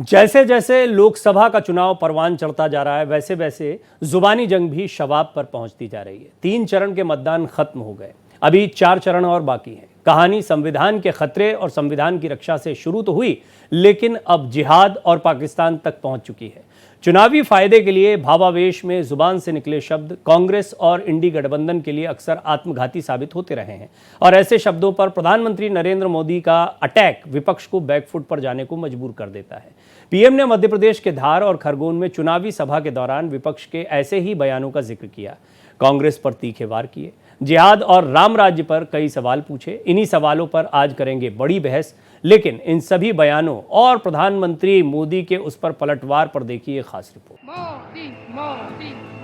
जैसे जैसे लोकसभा का चुनाव परवान चढ़ता जा रहा है, वैसे वैसे जुबानी जंग भी शबाब पर पहुंचती जा रही है। 3 चरण के मतदान खत्म हो गए, अभी 4 चरण और बाकी हैं। कहानी संविधान के खतरे और संविधान की रक्षा से शुरू तो हुई, लेकिन अब जिहाद और पाकिस्तान तक पहुंच चुकी है। चुनावी फायदे के लिए भावावेश में जुबान से निकले शब्द कांग्रेस और इंडी गठबंधन के लिए अक्सर आत्मघाती साबित होते रहे हैं, और ऐसे शब्दों पर प्रधानमंत्री नरेंद्र मोदी का अटैक विपक्ष को बैकफुट पर जाने को मजबूर कर देता है। पीएम ने मध्य प्रदेश के धार और खरगोन में चुनावी सभा के दौरान विपक्ष के ऐसे ही बयानों का जिक्र किया, कांग्रेस पर तीखे वार किए, जिहाद और राम राज्य पर कई सवाल पूछे। इन्हीं सवालों पर आज करेंगे बड़ी बहस, लेकिन इन सभी बयानों और प्रधानमंत्री मोदी के उस पर पलटवार पर देखिए खास रिपोर्ट।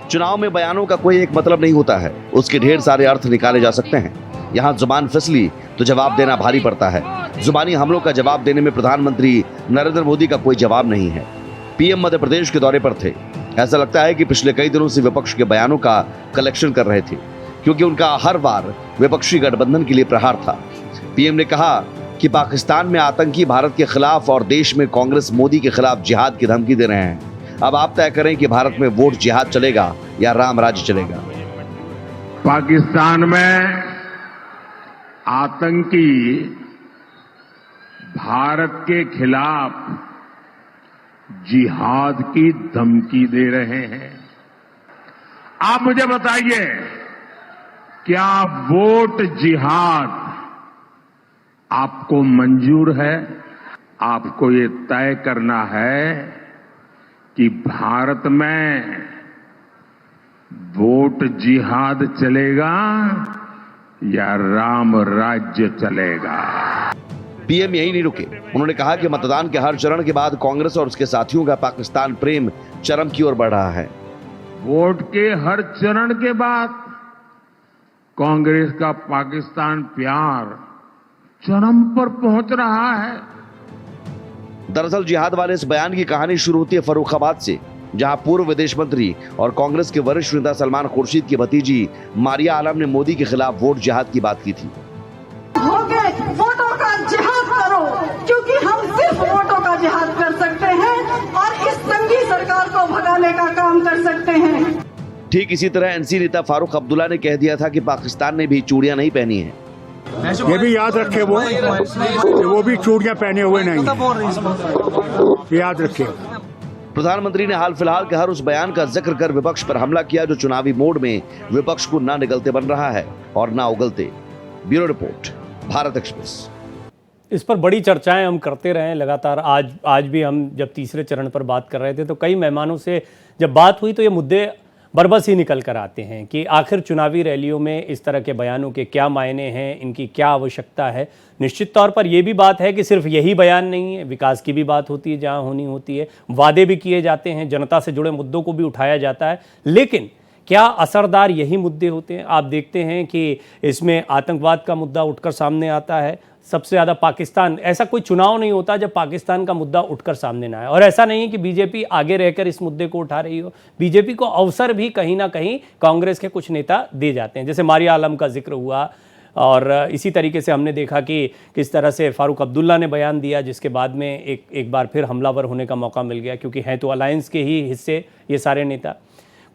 चुनाव में बयानों का कोई एक मतलब नहीं होता है, उसके ढेर सारे अर्थ निकाले जा सकते हैं। यहाँ जुबान फिसली तो जवाब देना भारी पड़ता है। जुबानी हमलों का जवाब देने में प्रधानमंत्री नरेंद्र मोदी का कोई जवाब नहीं है। पीएम मध्य प्रदेश के दौरे पर थे। ऐसा लगता है कि पिछले कई दिनों से विपक्ष के बयानों का कलेक्शन कर रहे थे, क्योंकि उनका हर बार विपक्षी गठबंधन के लिए प्रहार था। पीएम ने कहा कि पाकिस्तान में आतंकी भारत के खिलाफ और देश में कांग्रेस मोदी के खिलाफ जिहाद की धमकी दे रहे हैं। अब आप तय करें कि भारत में वोट जिहाद चलेगा या राम राज्य चलेगा। पाकिस्तान में आतंकी भारत के खिलाफ जिहाद की धमकी दे रहे हैं। आप मुझे बताइए, क्या वोट जिहाद आपको मंजूर है? आपको ये तय करना है कि भारत में वोट जिहाद चलेगा या राम राज्य चलेगा। पीएम यही नहीं रुके। उन्होंने कहा कि मतदान के हर चरण के बाद कांग्रेस और उसके साथियों का पाकिस्तान प्रेम चरम की ओर बढ़ रहा है। वोट के हर चरण के बाद कांग्रेस का पाकिस्तान प्यार चरम पर पहुंच रहा है। दरअसल जिहाद वाले इस बयान की कहानी शुरू होती है फर्रुखाबाद से, जहां पूर्व विदेश मंत्री और कांग्रेस के वरिष्ठ नेता सलमान खुर्शीद की भतीजी मारिया आलम ने मोदी के खिलाफ वोट जिहाद की बात की थी। वोटों का जिहाद करो, क्योंकि हम सिर्फ वोटों का जिहाद कर सकते हैं और इस संगी सरकार को भगाने का काम कर सकते हैं। ठीक इसी तरह एनसी नेता फारूक अब्दुल्ला ने कह दिया था कि पाकिस्तान ने भी चूड़ियां नहीं पहनी हैं। ये भी याद रखे वो भी चूड़ियां पहने हुए नहीं, याद रखे। प्रधानमंत्री ने हाल फिलहाल के हर उस बयान का जिक्र कर विपक्ष पर हमला किया जो चुनावी मोड में विपक्ष को ना निगलते बन रहा है और ना उगलते। Bureau report, Bharat express. इस पर बड़ी चर्चाएं हम करते रहे लगातार। आज भी हम जब तीसरे चरण पर बात कर रहे थे तो कई मेहमानों से जब बात हुई तो ये मुद्दे बरबस ही निकल कर आते हैं कि आखिर चुनावी रैलियों में इस तरह के बयानों के क्या मायने हैं, इनकी क्या आवश्यकता है। निश्चित तौर पर यह भी बात है कि सिर्फ यही बयान नहीं है, विकास की भी बात होती है जहां होनी होती है, वादे भी किए जाते हैं, जनता से जुड़े मुद्दों को भी उठाया जाता है, लेकिन क्या असरदार यही मुद्दे होते हैं? आप देखते हैं कि इसमें आतंकवाद का मुद्दा उठकर सामने आता है, सबसे ज़्यादा पाकिस्तान। ऐसा कोई चुनाव नहीं होता जब पाकिस्तान का मुद्दा उठकर सामने ना आए, और ऐसा नहीं है कि बीजेपी आगे रहकर इस मुद्दे को उठा रही हो। बीजेपी को अवसर भी कहीं ना कहीं कांग्रेस के कुछ नेता दे जाते हैं, जैसे मारिया आलम का जिक्र हुआ, और इसी तरीके से हमने देखा कि किस तरह से फारूक अब्दुल्ला ने बयान दिया, जिसके बाद में एक बार फिर हमलावर होने का मौका मिल गया, क्योंकि हैं तो अलायंस के ही हिस्से ये सारे नेता।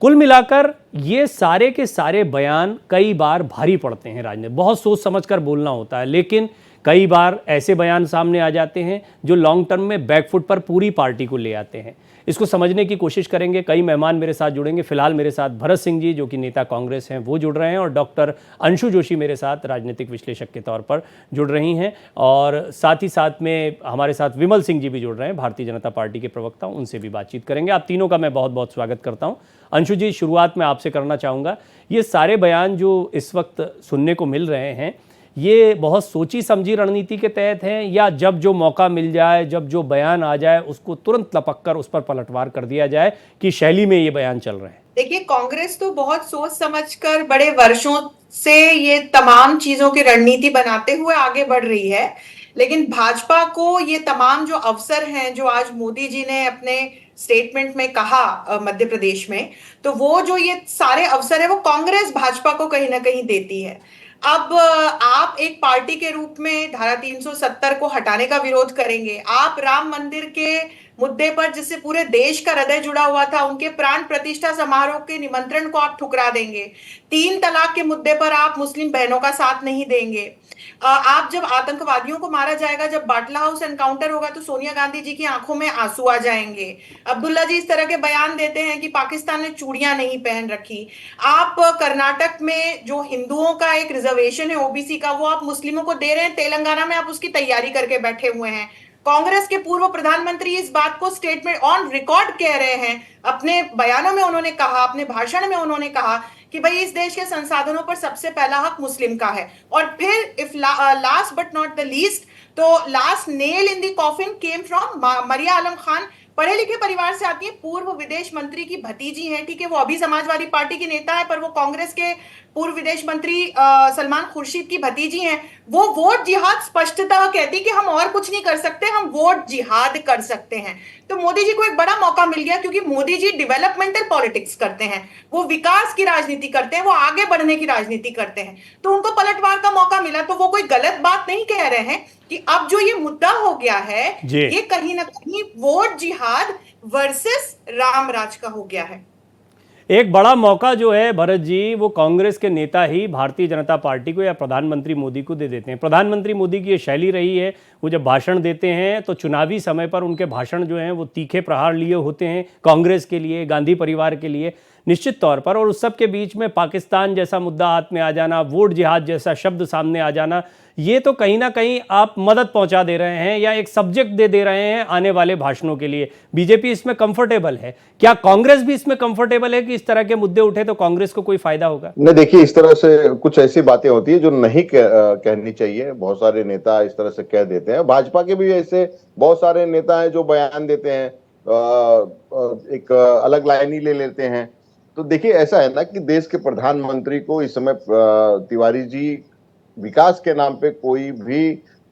कुल मिलाकर ये सारे के सारे बयान कई बार भारी पड़ते हैं। राजनीति बहुत सोच समझकर बोलना होता है, लेकिन कई बार ऐसे बयान सामने आ जाते हैं जो लॉन्ग टर्म में बैकफुट पर पूरी पार्टी को ले आते हैं। इसको समझने की कोशिश करेंगे। कई मेहमान मेरे साथ जुड़ेंगे। फिलहाल मेरे साथ भरत सिंह जी, जो कि नेता कांग्रेस हैं, वो जुड़ रहे हैं, और डॉक्टर अंशु जोशी मेरे साथ राजनीतिक विश्लेषक के तौर पर जुड़ रही हैं, और साथ ही साथ में हमारे साथ विमल सिंह जी भी जुड़ रहे हैं, भारतीय जनता पार्टी के प्रवक्ता, उनसे भी बातचीत करेंगे। आप तीनों का मैं बहुत बहुत स्वागत करता हूँ। अंशु जी, शुरुआत में आपसे करना चाहूँगा, ये सारे बयान जो इस वक्त सुनने को मिल रहे हैं, ये बहुत सोची समझी रणनीति के तहत हैं, या जब जो मौका मिल जाए, जब जो बयान आ जाए, उसको तुरंत लपक कर उस पर पलटवार कर दिया जाए कि शैली में ये बयान चल रहे हैं? देखिए, कांग्रेस तो बहुत सोच समझकर बड़े वर्षों से ये तमाम चीजों की रणनीति बनाते हुए आगे बढ़ रही है, लेकिन भाजपा को ये तमाम जो अवसर हैं, जो आज मोदी जी ने अपने स्टेटमेंट में कहा मध्य प्रदेश में, तो वो जो ये सारे अवसर है वो कांग्रेस भाजपा को कहीं ना कहीं देती है। अब आप एक पार्टी के रूप में धारा 370 को हटाने का विरोध करेंगे, आप राम मंदिर के मुद्दे पर जिससे पूरे देश का हृदय जुड़ा हुआ था, उनके प्राण प्रतिष्ठा समारोह के निमंत्रण को आप ठुकरा देंगे। 3 तलाक के मुद्दे पर आप मुस्लिम बहनों का साथ नहीं देंगे। आप जब आतंकवादियों को मारा जाएगा, जब बाटला हाउस एनकाउंटर होगा, तो सोनिया गांधी जी की आंखों में आंसू आ जाएंगे। अब्दुल्ला जी इस तरह के बयान देते हैं कि पाकिस्तान ने चूड़ियां नहीं पहन रखी। आप कर्नाटक में जो हिंदुओं का एक रिजर्वेशन है ओबीसी का, वो आप मुस्लिमों को दे रहे हैं। तेलंगाना में आप उसकी तैयारी करके बैठे हुए हैं। कांग्रेस के पूर्व प्रधानमंत्री इस बात को स्टेटमेंट ऑन रिकॉर्ड कह रहे हैं, अपने बयानों में उन्होंने कहा, अपने भाषण में उन्होंने कहा कि भाई इस देश के संसाधनों पर सबसे पहला हक मुस्लिम का है। और फिर if last but not the least, तो last nail in the coffin came from Mariya Alam Khan. पढ़े लिखे परिवार से आती है, पूर्व विदेश मंत्री की भतीजी है, ठीक है, वो अभी समाजवादी पार्टी की नेता है, पर वो कांग्रेस के पूर्व विदेश मंत्री सलमान खुर्शीद की भतीजी हैं। वो वोट जिहाद स्पष्टतः कहती कि हम और कुछ नहीं कर सकते, हम वोट जिहाद कर सकते हैं। तो मोदी जी को एक बड़ा मौका मिल गया, क्योंकि मोदी जी डेवलपमेंटल पॉलिटिक्स करते हैं, वो विकास की राजनीति करते हैं, वो आगे बढ़ने की राजनीति करते हैं। तो उनको पलटवार का मौका मिला, तो वो कोई गलत बात नहीं कह रहे हैं कि अब जो ये मुद्दा हो गया है, ये कहीं ना कहीं वोट जिहाद वर्सेस राम राज का हो गया है। एक बड़ा मौका जो है भरत जी, वो कांग्रेस के नेता ही भारतीय जनता पार्टी को या प्रधानमंत्री मोदी को दे देते हैं। प्रधानमंत्री मोदी की ये शैली रही है, वो जब भाषण देते हैं तो चुनावी समय पर उनके भाषण जो हैं वो तीखे प्रहार लिए होते हैं कांग्रेस के लिए, गांधी परिवार के लिए निश्चित तौर पर। और उस सब के बीच में पाकिस्तान जैसा मुद्दा हाथ में आ जाना, वोट जिहाद जैसा शब्द सामने आ जाना, ये तो कहीं ना कहीं आप मदद पहुंचा दे रहे हैं या एक सब्जेक्ट दे रहे हैं आने वाले भाषणों के लिए। बीजेपी इसमें कंफर्टेबल है, क्या कांग्रेस भी इसमें कंफर्टेबल है कि इस तरह के मुद्दे उठे तो कांग्रेस को कोई फायदा होगा? नहीं, देखिए, इस तरह से कुछ ऐसी बातें होती है जो नहीं कहनी चाहिए। बहुत सारे नेता इस तरह से कह देते हैं। भाजपा के भी ऐसे बहुत सारे नेता हैं जो बयान देते हैं, एक अलग लाइन ही ले लेते हैं। तो देखिए, ऐसा है ना कि देश के प्रधानमंत्री को इस समय तिवारी जी विकास के नाम पे कोई भी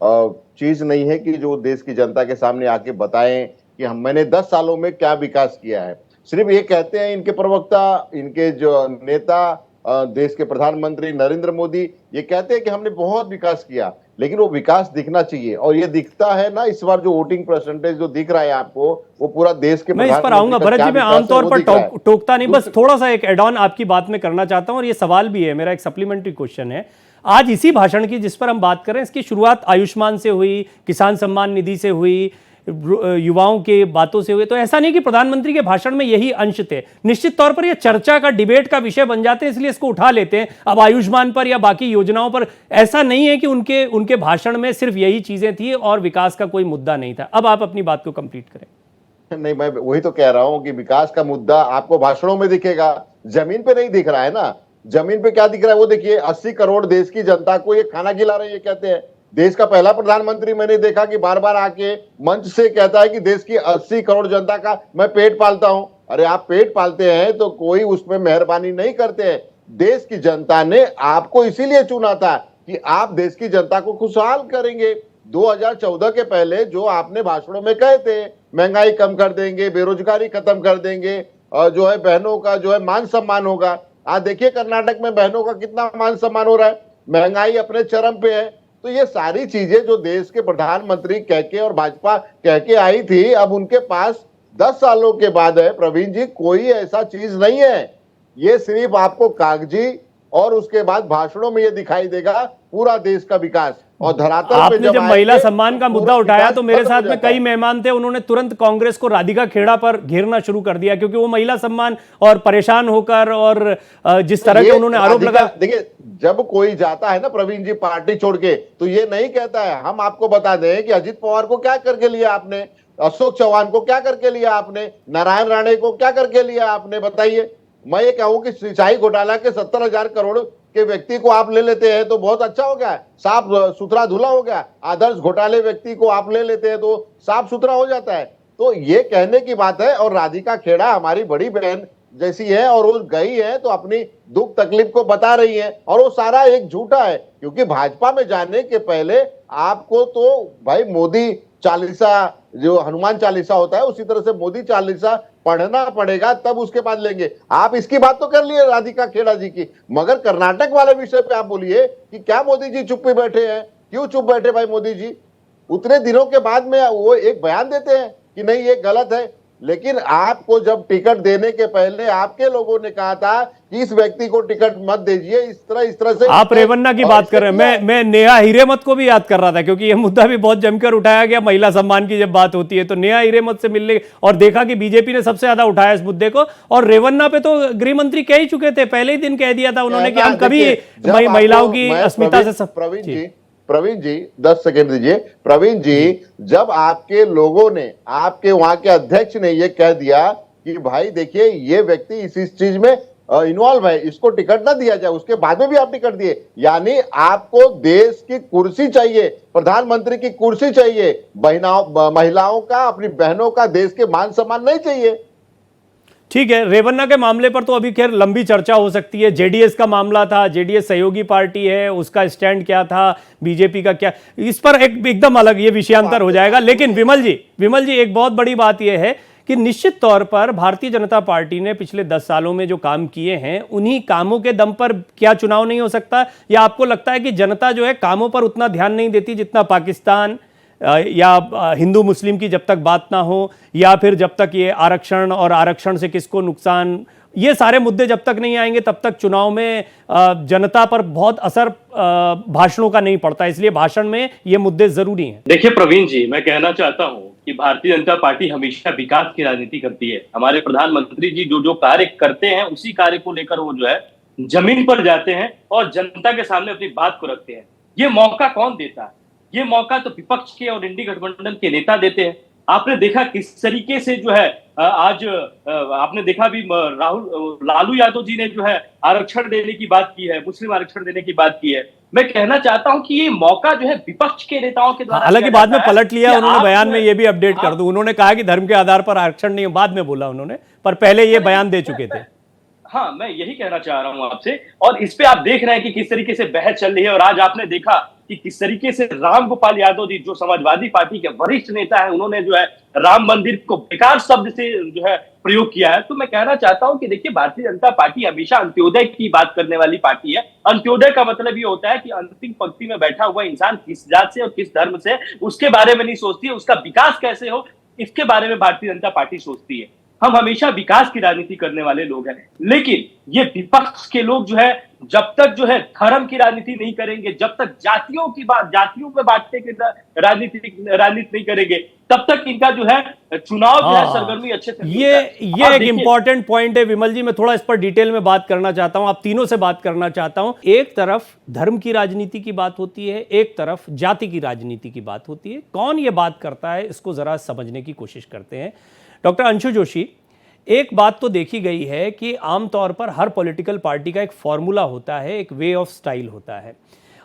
चीज नहीं है कि जो देश की जनता के सामने आके बताएं कि मैंने 10 सालों में क्या विकास किया है। सिर्फ ये कहते हैं इनके प्रवक्ता, इनके जो नेता, देश के प्रधानमंत्री नरेंद्र मोदी, ये कहते हैं कि हमने बहुत विकास किया, लेकिन वो विकास दिखना चाहिए। और ये दिखता है ना, इस बार जो वोटिंग परसेंटेज जो दिख रहा है आपको, वो पूरा देश के मैं इस पर आऊंगा भरत जी। मैं आमतौर पर टोकता नहीं, बस थोड़ा सा एक एड ऑन आपकी बात में करना चाहता हूं, और ये सवाल भी है मेरा, एक सप्लीमेंट्री क्वेश्चन है। आज इसी भाषण की जिस पर हम बात कर रहे हैं, इसकी शुरुआत आयुष्मान से हुई, किसान सम्मान निधि से हुई, युवाओं के बातों से हुए। तो ऐसा नहीं कि प्रधानमंत्री के भाषण में यही अंश थे। निश्चित तौर पर यह चर्चा का, डिबेट का विषय बन जाते हैं, इसलिए इसको उठा लेते हैं। अब आयुष्मान पर या बाकी योजनाओं पर ऐसा नहीं है कि उनके भाषण में सिर्फ यही चीजें थी और विकास का कोई मुद्दा नहीं था। अब आप अपनी बात को कंप्लीट करें। नहीं, मैं वही तो कह रहा हूं कि विकास का मुद्दा आपको भाषणों में दिखेगा, जमीन पे नहीं दिख रहा है ना। जमीन पे क्या दिख रहा है वो देखिए। 80 करोड़ देश की जनता को ये खाना खिला रहे हैं, ये कहते हैं। देश का पहला प्रधानमंत्री मैंने देखा कि बार बार आके मंच से कहता है कि देश की 80 करोड़ जनता का मैं पेट पालता हूं। अरे आप पेट पालते हैं तो कोई उसमें मेहरबानी नहीं करते हैं। देश की जनता ने आपको इसीलिए चुना था कि आप देश की जनता को खुशहाल करेंगे। 2014 के पहले जो आपने भाषणों में कहे थे, महंगाई कम कर देंगे, बेरोजगारी खत्म कर देंगे, और जो है बहनों का जो है मान सम्मान होगा। आज देखिए कर्नाटक में बहनों का कितना मान सम्मान हो रहा है, महंगाई अपने चरम पे है। तो ये सारी चीजें जो देश के प्रधानमंत्री कह के और भाजपा कह के आई थी, अब उनके पास 10 सालों के बाद है प्रवीण जी, कोई ऐसा चीज नहीं है। ये सिर्फ आपको कागजी और उसके बाद भाषणों में ये दिखाई देगा पूरा देश का विकास। और धरातल आपने पे जब महिला सम्मान का मुद्दा उठाया तो मेरे साथ में कई मेहमान थे, उन्होंने तुरंत कांग्रेस को राधिका खेड़ा पर घेरना शुरू कर दिया, क्योंकि वो महिला सम्मान और परेशान होकर और जिस तरह के उन्होंने आरोप लगा। देखिए, जब कोई जाता है ना प्रवीण जी पार्टी छोड़ के, तो ये नहीं कहता है। हम आपको बता दें कि अजित पवार को क्या करके लिया आपने, अशोक चौहान को क्या करके लिया आपने, नारायण राणे को क्या करके लिया आपने, बताइए। मैं ये कहूं कि सिंचाई घोटाला के 70,000 करोड़ के व्यक्ति को आप ले लेते हैं तो बहुत अच्छा हो गया, साफ सुथरा धुला हो गया। आदर्श घोटाले व्यक्ति को आप ले लेते हैं तो साफ सुथरा हो जाता है। तो ये कहने की बात है। और राधिका खेड़ा हमारी बड़ी बहन जैसी है, और वो गई है तो अपनी दुख तकलीफ को बता रही है, और वो सारा एक झूठा है। क्योंकि भाजपा में जाने के पहले आपको तो भाई मोदी चालीसा, जो हनुमान चालीसा होता है, उसी तरह से मोदी चालीसा पढ़ना पड़ेगा, तब उसके बाद लेंगे। आप इसकी बात तो कर लिए राधिका खेड़ा जी की, मगर कर्नाटक वाले विषय पे आप बोलिए कि क्या मोदी जी चुप बैठे हैं? क्यों चुप बैठे भाई मोदी जी? उतने दिनों के बाद में वो एक बयान देते हैं कि नहीं ये गलत है, लेकिन आपको जब टिकट देने के पहले आपके लोगों ने कहा था कि इस व्यक्ति को टिकट मत दीजिए, इस तरह से आप रेवन्ना की बात कर रहे हैं, मैं नेहा हिरेमत को भी याद कर रहा था, क्योंकि ये मुद्दा भी बहुत जमकर उठाया गया। महिला सम्मान की जब बात होती है तो नेहा हिरेमत से मिलने और देखा कि बीजेपी ने सबसे ज्यादा उठाया इस मुद्दे को, और रेवन्ना पे तो गृह मंत्री कह ही चुके थे, पहले ही दिन कह दिया था उन्होंने कि हम कभी महिलाओं की अस्मिता से प्रवीण जी 10 सेकंड दीजिए। प्रवीण जी, जब आपके लोगों ने, आपके वहां के अध्यक्ष ने ये कह दिया कि भाई देखिए ये व्यक्ति इस चीज में इन्वॉल्व है, इसको टिकट ना दिया जाए, उसके बाद में भी आप टिकट दिए, यानी आपको देश की कुर्सी चाहिए, प्रधानमंत्री की कुर्सी चाहिए, महिलाओं का, अपनी बहनों का, देश के मान सम्मान नहीं चाहिए। ठीक है, रेवन्ना के मामले पर तो अभी खैर लंबी चर्चा हो सकती है। जेडीएस का मामला था, जेडीएस सहयोगी पार्टी है, उसका स्टैंड क्या था, बीजेपी का क्या, इस पर एकदम अलग ये विषयांतर हो जाएगा। लेकिन विमल जी एक बहुत बड़ी बात यह है कि निश्चित तौर पर भारतीय जनता पार्टी ने पिछले 10 सालों में जो काम किए हैं, उन्हीं कामों के दम पर क्या चुनाव नहीं हो सकता? या आपको लगता है कि जनता जो है कामों पर उतना ध्यान नहीं देती जितना पाकिस्तान या हिंदू मुस्लिम की जब तक बात ना हो, या फिर जब तक ये आरक्षण और आरक्षण से किसको नुकसान, ये सारे मुद्दे जब तक नहीं आएंगे तब तक चुनाव में जनता पर बहुत असर भाषणों का नहीं पड़ता, इसलिए भाषण में ये मुद्दे जरूरी हैं। देखिए प्रवीण जी, मैं कहना चाहता हूं कि भारतीय जनता पार्टी हमेशा विकास की राजनीति करती है। हमारे प्रधानमंत्री जी जो जो कार्य करते हैं उसी कार्य को लेकर वो जो है जमीन पर जाते हैं और जनता के सामने अपनी बात को रखते हैं। ये मौका कौन देता है? ये मौका तो विपक्ष के और इंडी गठबंधन के नेता देते हैं। आपने देखा किस तरीके से जो है आज आपने देखा भी लालू यादव जी ने जो है आरक्षण देने की बात की है, मुस्लिम आरक्षण देने की बात की है। मैं कहना चाहता हूं कि ये मौका जो है विपक्ष के नेताओं के द्वारा, हालांकि बाद में पलट लिया उन्होंने, बयान में ये भी अपडेट कर दूं, उन्होंने कहा कि धर्म के आधार पर आरक्षण नहीं, बाद में बोला उन्होंने, पर पहले ये बयान दे चुके थे। हाँ, मैं यही कहना चाह रहा हूं आपसे, और इस पे आप देख रहे हैं कि किस तरीके से बहस चल रही है। और आज आपने देखा कि किस तरीके से राम गोपाल यादव जी जो समाजवादी पार्टी के वरिष्ठ नेता है, उन्होंने जो है राम मंदिर को बेकार शब्द से जो है प्रयोग किया है। तो मैं कहना चाहता हूं कि देखिए भारतीय जनता पार्टी हमेशा अंत्योदय की बात करने वाली पार्टी है। अंत्योदय का मतलब ये होता है कि अंतिम पंक्ति में बैठा हुआ इंसान किस जात से और किस धर्म से, उसके बारे में नहीं सोचती है, उसका विकास कैसे हो इसके बारे में भारतीय जनता पार्टी सोचती है। हम हमेशा विकास की राजनीति करने वाले लोग हैं, लेकिन ये विपक्ष के लोग जो है जब तक जो है धर्म की राजनीति नहीं करेंगे, जब तक जातियों की बात, जातियों पे बांटने की राजनीति नहीं करेंगे, तब तक इनका जो है चुनाव जो है सरगर्मी अच्छे से ये एक इंपॉर्टेंट पॉइंट है विमल जी। मैं थोड़ा इस पर डिटेल में बात करना चाहता हूं, आप तीनों से बात करना चाहता हूं। एक तरफ धर्म की राजनीति की बात होती है, एक तरफ जाति की राजनीति की बात होती है। कौन ये बात करता है, इसको जरा समझने की कोशिश करते हैं। डॉक्टर अंशु जोशी, एक बात तो देखी गई है कि आमतौर पर हर पॉलिटिकल पार्टी का एक फॉर्मूला होता है, एक वे ऑफ स्टाइल होता है,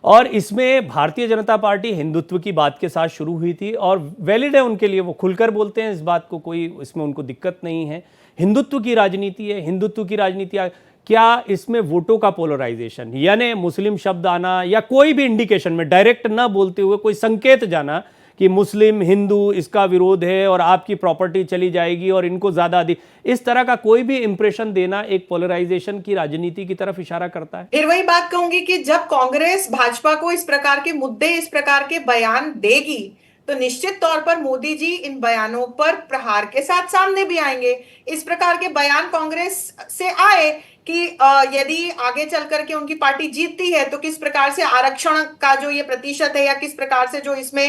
और इसमें भारतीय जनता पार्टी हिंदुत्व की बात के साथ शुरू हुई थी और वैलिड है उनके लिए, वो खुलकर बोलते हैं इस बात को, कोई इसमें उनको दिक्कत नहीं है। हिंदुत्व की राजनीति है, हिंदुत्व की राजनीति क्या इसमें वोटों का पोलराइजेशन, यानी मुस्लिम शब्द आना या कोई भी इंडिकेशन में डायरेक्ट ना बोलते हुए कोई संकेत जाना कि मुस्लिम हिंदू इसका विरोध है और आपकी प्रॉपर्टी चली जाएगी और इनको ज्यादा अधिक, इस तरह का कोई भी इंप्रेशन देना एक पोलराइजेशन की राजनीति की तरफ इशारा करता है। फिर वही बात कहूंगी कि जब कांग्रेस भाजपा को इस प्रकार के मुद्दे, इस प्रकार के बयान देगी तो निश्चित तौर पर मोदी जी इन बयानों पर प्रहार के साथ सामने भी आएंगे। इस प्रकार के बयान कांग्रेस से आए कि यदि आगे चल करके उनकी पार्टी जीतती है तो किस प्रकार से आरक्षण का जो ये प्रतिशत है या किस प्रकार से जो इसमें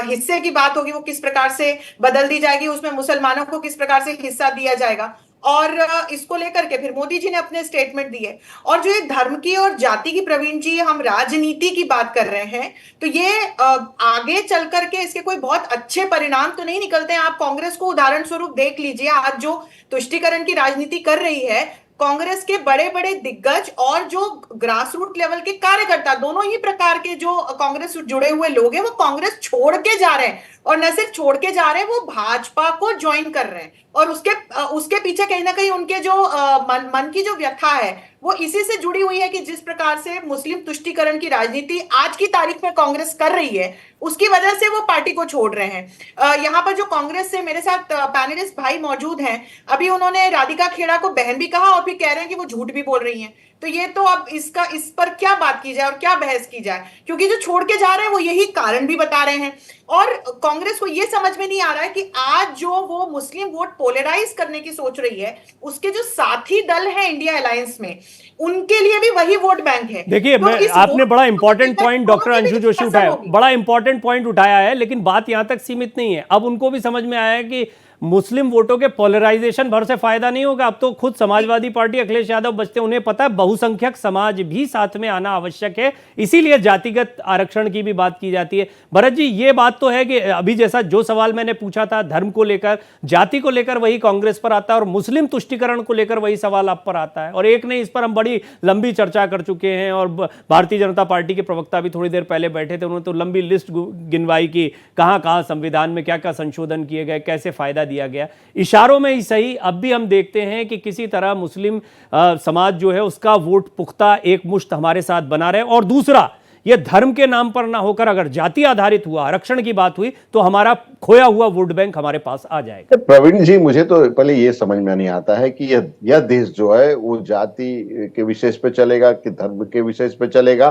हिस्से की बात होगी वो किस प्रकार से बदल दी जाएगी, उसमें मुसलमानों को किस प्रकार से हिस्सा दिया जाएगा, और इसको लेकर के फिर मोदी जी ने अपने स्टेटमेंट दिए। और जो ये धर्म की और जाति की, प्रवीण जी, हम राजनीति की बात कर रहे हैं तो ये आगे चल करके इसके कोई बहुत अच्छे परिणाम तो नहीं निकलते हैं। आप कांग्रेस को उदाहरण स्वरूप देख लीजिए, आज जो तुष्टीकरण की राजनीति कर रही है कांग्रेस के बड़े बड़े दिग्गज और जो ग्रास रूट लेवल के कार्यकर्ता, दोनों ही प्रकार के जो कांग्रेस से जुड़े हुए लोग हैं वो कांग्रेस छोड़ के जा रहे हैं, और न सिर्फ छोड़ के जा रहे हैं, वो भाजपा को ज्वाइन कर रहे हैं। और उसके पीछे कहीं ना कहीं उनके जो मन की जो व्यथा है वो इसी से जुड़ी हुई है कि जिस प्रकार से मुस्लिम तुष्टीकरण की राजनीति आज की तारीख में कांग्रेस कर रही है उसकी वजह से वो पार्टी को छोड़ रहे हैं। यहाँ पर जो कांग्रेस से मेरे साथ पैनलिस्ट भाई मौजूद हैं, अभी उन्होंने राधिका खेड़ा को बहन भी कहा और फिर कह रहे हैं कि वो झूठ भी बोल रही हैं। तो ये तो अब इस पर क्या बात की जाए और क्या बहस की जाए, क्योंकि जो छोड़ के जा रहे हैं वो यही कारण भी बता रहे हैं। और कांग्रेस को ये समझ में नहीं आ रहा है कि आज जो वो मुस्लिम वोट पोलराइज करने की सोच रही है, उसके जो साथी दल है इंडिया अलायंस में, उनके लिए भी वही वोट बैंक है। देखिए, आपने बड़ा important point doctor Anshu Joshi उठाया, बड़ा इंपॉर्टेंट पॉइंट उठाया है, लेकिन बात यहां तक सीमित नहीं है। अब उनको भी समझ में आया है कि मुस्लिम वोटों के पोलराइजेशन भर से फायदा नहीं होगा। अब तो खुद समाजवादी पार्टी अखिलेश यादव बचते, उन्हें पता है बहुसंख्यक समाज भी साथ में आना आवश्यक है, इसीलिए जातिगत आरक्षण की भी बात की जाती है। भरत जी, ये बात तो है कि अभी जैसा जो सवाल मैंने पूछा था धर्म को लेकर, जाति को लेकर, वही कांग्रेस पर आता है, और मुस्लिम तुष्टिकरण को लेकर वही सवाल आप पर आता है। और एक नहीं, इस पर हम बड़ी लंबी चर्चा कर चुके हैं, और भारतीय जनता पार्टी के प्रवक्ता भी थोड़ी देर पहले बैठे थे, उन्होंने तो लंबी लिस्ट गिनवाई कि कहां कहां संविधान में क्या क्या संशोधन किए गए, कैसे फायदा दिया गया। इशारों में ही सही, अब भी हम देखते हैं कि किसी तरह मुस्लिम समाज जो है उसका वोट पुख्ता एक मुश्त हमारे साथ बना रहे। और दूसरा, ये धर्म के नाम पर ना होकर अगर जाति आधारित हुआ, आरक्षण की बात हुई, तो हमारा खोया हुआ वोट बैंक हमारे पास आ जाएगा। प्रवीण जी, मुझे तो पहले ये समझ में नहीं आता है कि यह देश जो है वो जाति के विशेष पे चलेगा कि धर्म के विशेष पे चलेगा,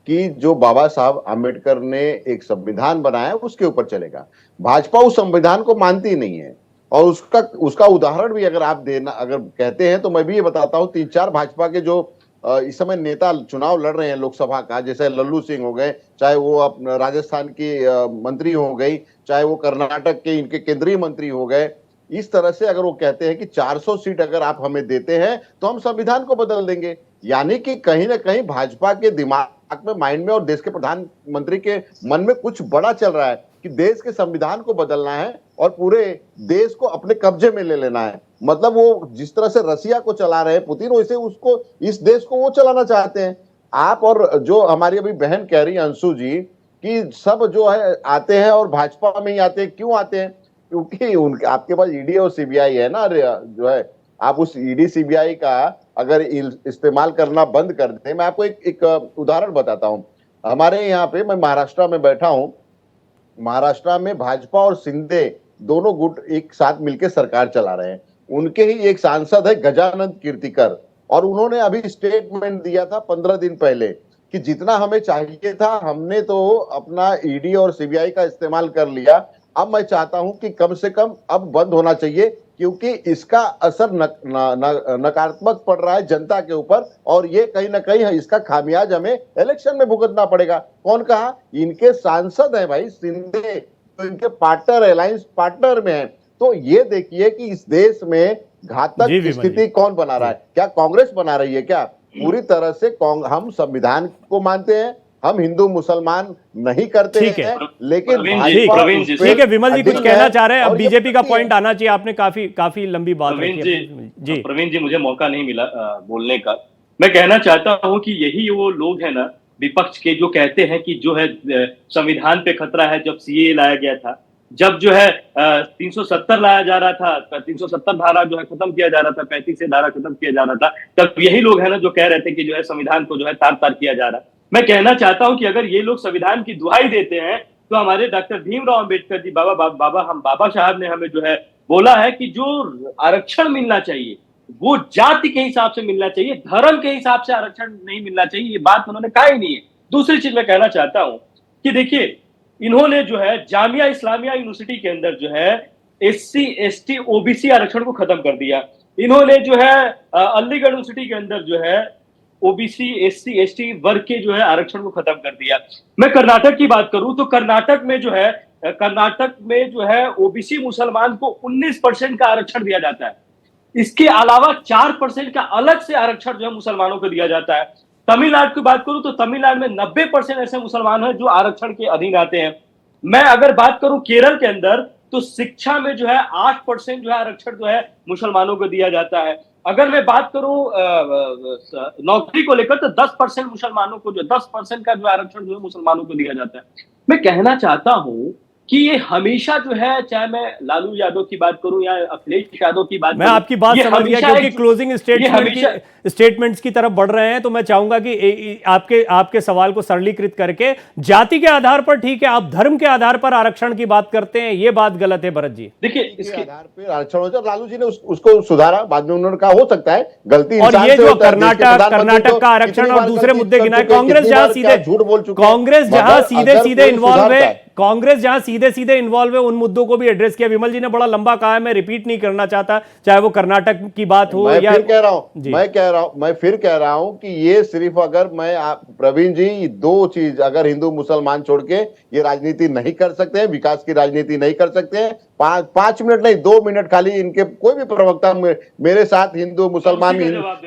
कि जो बाबा साहब आम्बेडकर ने एक संविधान बनाया उसके ऊपर चलेगा। भाजपा उस संविधान को मानती नहीं है, और उसका उदाहरण भी अगर आप अगर कहते हैं तो मैं भी ये बताता हूँ। 3-4 भाजपा के जो इस समय नेता चुनाव लड़ रहे हैं लोकसभा का, जैसे लल्लू सिंह हो गए, चाहे वो राजस्थान की मंत्री हो गई, चाहे वो कर्नाटक के इनके केंद्रीय मंत्री हो गए, इस तरह से अगर वो कहते हैं कि 400 सीट अगर आप हमें देते हैं तो हम संविधान को बदल देंगे, यानी कि कहीं ना कहीं भाजपा के दिमाग में, माइंड में और देश के प्रधानमंत्री के मन में कुछ बड़ा चल रहा है कि देश के संविधान को बदलना है और पूरे देश को अपने कब्जे में ले लेना है। मतलब वो जिस तरह से रसिया को चला रहे हैं पुतिन, वैसे उसको, इस देश को वो चलाना चाहते हैं। आप और जो हमारी अभी बहन कह रही है अंशु जी कि सब जो है आते हैं और भाजपा में ही आते हैं, क्यों आते हैं? क्योंकि उनके आपके पास ईडी और सीबीआई है ना, जो है आप उस ईडी सीबीआई का अगर इस्तेमाल करना बंद कर दें। मैं आपको एक उदाहरण बताता हूं। हमारे यहाँ पे, मैं महाराष्ट्र में बैठा हूं, महाराष्ट्र में भाजपा और शिंदे दोनों गुट एक साथ मिलकर सरकार चला रहे हैं। उनके ही एक सांसद है गजानंद कीर्तिकर, और उन्होंने अभी स्टेटमेंट दिया था 15 दिन पहले कि जितना हमें चाहिए था हमने तो अपना ईडी और सीबीआई का इस्तेमाल कर लिया, अब मैं चाहता हूं कि कम से कम अब बंद होना चाहिए, क्योंकि इसका असर नकारात्मक पड़ रहा है जनता के ऊपर, और ये कहीं ना कहीं इसका खामियाज हमें इलेक्शन में भुगतना पड़ेगा। कौन कहा? इनके सांसद है भाई शिंदे, तो इनके पार्टनर, अलायंस पार्टनर में है। तो ये देखिए कि इस देश में घातक स्थिति कौन बना रहा है। क्या कांग्रेस बना रही है? क्या पूरी तरह से हम संविधान को मानते हैं, हम हिंदू मुसलमान नहीं करते हैं, लेकिन ठीक है विमल जी कुछ कहना चाह रहे हैं। अब बीजेपी का पॉइंट आना चाहिए, आपने काफी लंबी बात जी। प्रवीण जी, मुझे मौका नहीं मिला बोलने का। मैं कहना चाहता हूं कि यही वो लोग हैं ना विपक्ष के, जो कहते हैं कि जो है संविधान पे खतरा है। जब सीए लाया गया था, जब जो है 370 लाया जा रहा था, 370 धारा जो है खत्म किया जा रहा था, 35 से धारा खत्म किया जा रहा था, तब यही लोग है ना जो कह रहे थे कि जो है संविधान को जो है तार तार किया जा रहा है। मैं कहना चाहता हूं कि अगर ये लोग संविधान की दुहाई देते हैं तो हमारे डॉक्टर भीमराव अंबेडकर जी, बाबा साहब ने हमें जो है बोला है कि जो आरक्षण मिलना चाहिए वो जाति के हिसाब से मिलना चाहिए, धर्म के हिसाब से आरक्षण नहीं मिलना चाहिए। ये बात उन्होंने कहा ही नहीं है। दूसरी चीज मैं कहना चाहता हूं कि देखिए, इन्होंने जो है जामिया इस्लामिया यूनिवर्सिटी के अंदर जो है SC ST OBC आरक्षण को खत्म कर दिया। इन्होंने जो है अलीगढ़ यूनिवर्सिटी के अंदर जो है OBC SC ST वर्ग के जो है आरक्षण को खत्म कर दिया। मैं कर्नाटक की बात करूं तो कर्नाटक में जो है OBC मुसलमान को 19% का आरक्षण दिया जाता है। इसके अलावा 4% का अलग से आरक्षण जो है मुसलमानों को दिया जाता है। तमिलनाडु की बात करूं तो तमिलनाडु में 90% ऐसे मुसलमान हैं जो आरक्षण के अधीन आते हैं। मैं अगर बात करूं केरल के अंदर तो शिक्षा में जो है 8% जो है आरक्षण जो है मुसलमानों को दिया जाता है। अगर मैं बात करूं नौकरी को लेकर तो 10% मुसलमानों को, जो 10% का जो आरक्षण जो है मुसलमानों को दिया जाता है। मैं कहना चाहता हूं कि ये हमेशा जो है, चाहे मैं लालू यादव की बात करूं या अखिलेश यादव की बात मैं करूं, आपकी बात ये समझ गया, हमेशा क्योंकि एक- क्लोजिंग हमेशा- स्टेटमेंट्स की तरफ बढ़ रहे हैं, तो मैं चाहूंगा कि आपके सवाल को सरलीकृत करके, जाति के आधार पर ठीक है, आप धर्म के आधार पर आरक्षण की बात करते हैं, ये बात गलत है भरत जी। देखिए इसके इसके आधार पे आरक्षण हो जाए। लालू जी ने उसको सुधारा, बाद में उन्होंने कहा हो सकता है गलती और इंसान ये से जो होता है। देश के प्रधानमंत्री कर्नाटक तो का आरक्षण कितनी और बार दूसरे गलती मुद्दे कर गिनाए, चुके हैं, कांग्रेस कितनी जहां बार क्या सीधे झूठ बोल चुके हैं। कांग्रेस जहां मगर सीधे अगर सीधे कोई इन्वॉल्व सुधारता है, कांग्रेस जहां सीधे सीधे इन्वॉल्व है, उन मुद्दों को भी एड्रेस किया। विमल जी ने बड़ा लंबा कहा है, मैं रिपीट नहीं करना चाहता, चाहे वो कर्नाटक की बात हो मैं या फिर कह रहा हूं जी। मैं फिर कह रहा हूं कि ये सिर्फ अगर प्रवीण जी, दो चीज अगर हिंदू मुसलमान छोड़ के ये राजनीति नहीं कर सकते हैं, विकास की राजनीति नहीं कर सकते हैं, 5 मिनट नहीं 2 मिनट खाली इनके कोई भी प्रवक्ता मेरे साथ हिंदू मुसलमान,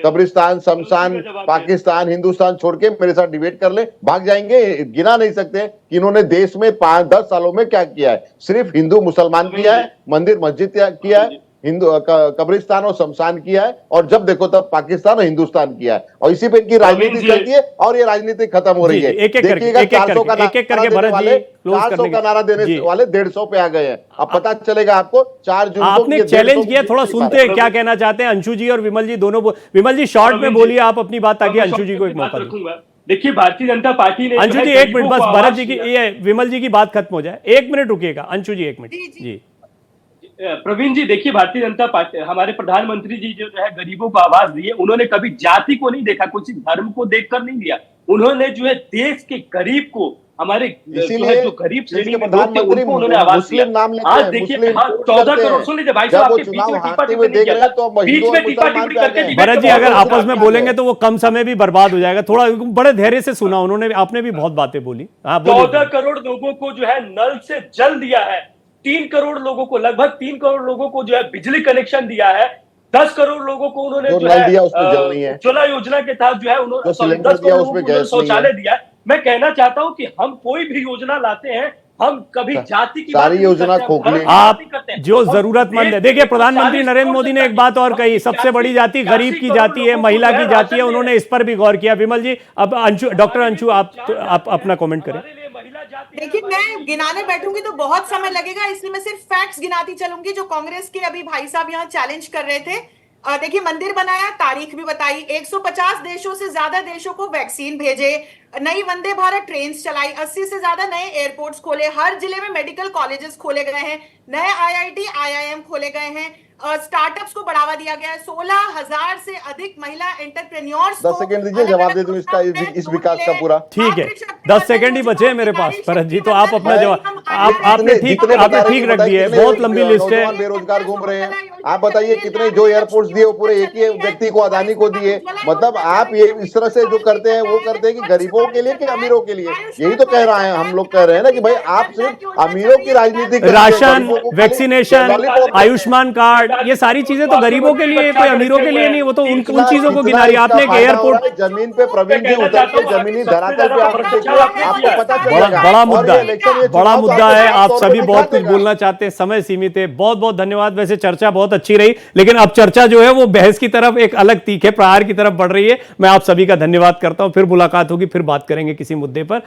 कब्रिस्तान, शमशान, पाकिस्तान, हिंदुस्तान छोड़ के मेरे साथ डिबेट कर ले, भाग जाएंगे। गिना नहीं सकते कि इन्होंने देश में 5-10 सालों में क्या किया है। सिर्फ हिंदू मुसलमान किया है, मंदिर मस्जिद किया है, हिंदू कब्रिस्तान और शमशान किया है, और जब देखो तब पाकिस्तान और हिंदुस्तान किया है, और इसी पे इनकी राजनीति चलती है, और ये राजनीति खत्म हो रही है। देखिएगा 400 का नारा देने वाले 150 पे आ गए हैं। अब पता चलेगा आपको 4 जून को। आपने चैलेंज किया, थोड़ा सुनते हैं क्या कहना चाहते हैं अंशु जी और विमल जी दोनों। विमल जी शॉर्ट में बोलिए आप अपनी बात, ताकि अंशु जी को एक मौका दें। देखिए, भारतीय जनता पार्टी ने, अंशु जी 1 मिनट बस, भरत जी की ये विमल जी की बात खत्म हो जाए, 1 मिनट रुकिएगा। अंशु जी 1 मिनट जी। प्रवीण जी, देखिए, भारतीय जनता पार्टी, हमारे प्रधानमंत्री जी जो है गरीबों को आवाज दी है, उन्होंने कभी जाति को नहीं देखा, कुछ धर्म को देखकर नहीं दिया। उन्होंने जो है देश के गरीब को, हमारे जो गरीब श्रेणी में लोग थे, उनको उन्होंने आवाज दिया। आज देखिए 14 करोड़, सुन लीजिए भाई साहब, आपके बीच में टीपा टिप्पणी नहीं किया था, बीच में टीपा टिप्पणी करके भरत जी अगर आपस में बोलेंगे तो वो कम समय भी बर्बाद हो जाएगा। थोड़ा बड़े धैर्य से सुना उन्होंने, आपने भी बहुत बातें बोली। 14 करोड़ लोगों को जो है नल से जल दिया है, 3 करोड़ लोगों को, लगभग 3 करोड़ लोगों को जो है बिजली कनेक्शन दिया है, 10 करोड़ लोगों को उन्होंने जो है उज्ज्वला योजना के तहत जो है उन्होंने 10 करोड़ लोगों को शौचालय दिया है। मैं कहना चाहता हूं कि हम कोई भी योजना लाते हैं, हम कभी जाति की सारी योजना खोखली, आप जो जरूरतमंद है। देखिए, प्रधानमंत्री नरेंद्र मोदी ने एक बात और कही, सबसे बड़ी जाति गरीब की जाति है, महिला की जाति है, उन्होंने इस पर भी गौर किया। विमल जी, अब डॉक्टर अंशु आप अपना कमेंट करें। देखिए, मैं गिनाने बैठूंगी तो बहुत समय लगेगा, इसलिए मैं सिर्फ फैक्ट्स गिनाती चलूंगी जो कांग्रेस के अभी भाई साहब यहाँ चैलेंज कर रहे थे। देखिए, मंदिर बनाया, तारीख भी बताई, 150 देशों से ज्यादा देशों को वैक्सीन भेजे, नई वंदे भारत ट्रेन चलाई, 80 से ज्यादा नए एयरपोर्ट्स खोले, हर जिले में मेडिकल कॉलेजेस खोले गए हैं, नए IIT IIM खोले गए हैं, स्टार्टअप्स को बढ़ावा दिया गया है, 16,000 से अधिक महिला एंटरप्रेन्योर्स। 10 सेकंड दीजिए, जवाब दे दूं इसका, इस विकास का पूरा। ठीक है, 10 सेकंड ही बचे हैं मेरे पास। भरत जी, तो आप अपना जवाब आपने ठीक रख दिया है, बहुत लंबी लिस्ट है। बेरोजगार घूम रहे हैं, आप बताइए कितने जो एयरपोर्ट्स दिए वो पूरे एक ही व्यक्ति को, अदानी को दिए। मतलब आप ये इस तरह से जो करते हैं वो करते हैं कि गरीबों के लिए कि अमीरों के लिए? यही तो कह रहा है, हम लोग कह रहे हैं ना कि भाई आप सिर्फ अमीरों की राजनीति, राशन, वैक्सीनेशन, आयुष्मान कार्ड, ये सारी चीजें तो गरीबों के लिए, कोई अमीरों के लिए नहीं। वो तो उन चीजों को गिना रही है आपने। एक एयरपोर्ट, जमीन पे प्रवीण जी उतर के जमीनी धरातल पे आपको पता चलेगा। बड़ा मुद्दा है। आप सभी बहुत कुछ बोलना चाहते हैं, समय सीमित है। बहुत बहुत धन्यवाद। वैसे चर्चा बहुत अच्छी रही, लेकिन अब चर्चा जो है वो बहस की तरफ, एक अलग तीखे प्रहार की तरफ बढ़ रही है। मैं आप सभी का धन्यवाद करता हूं। फिर मुलाकात होगी, फिर बात करेंगे किसी मुद्दे पर।